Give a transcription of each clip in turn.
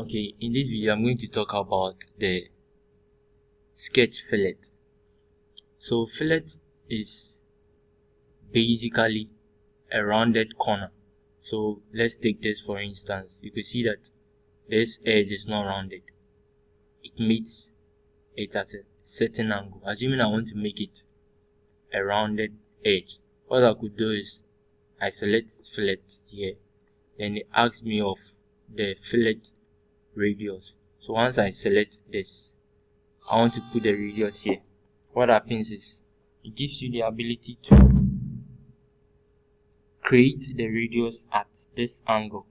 Okay, in this video I'm going to talk about the sketch fillet. So fillet is basically a rounded corner. So let's take this for instance. You can see that this edge is not rounded. It meets it at a certain angle. Assuming I want to make it a rounded edge, what I could do is I select fillet here, then it asks me of the fillet radius. So once I select this, I want to put the radius here. What happens is it gives you the ability to create the radius at this angle.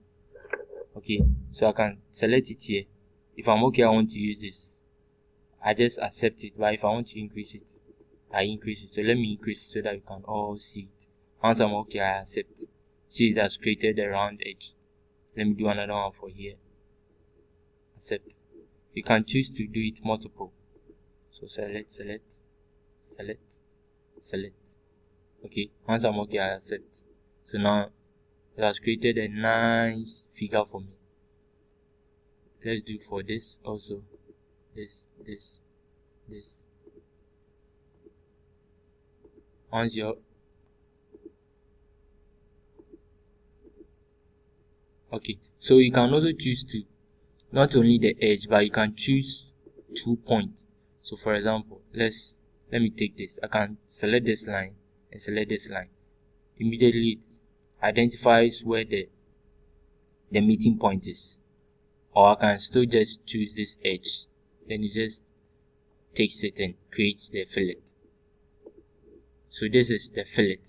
Okay, so I can select it here. If I'm okay, I want to use this, I just accept it. But if I want to increase it, I increase it. So let me increase it so that you can all see it. Once I'm okay, I accept. See, it has created a round edge. Let me do another one for here. Accept. You can choose to do it multiple. So select. Okay, once I'm okay, I accept. So now it has created a nice figure for me. Let's do for this also. This. Once you're okay, so you can also choose to not only the edge, but you can choose 2 points. So for example, let me take this. I can select this line and select this line. Immediately it identifies where the meeting point is. Or I can still just choose this edge. Then it just takes it and creates the fillet. So this is the fillet.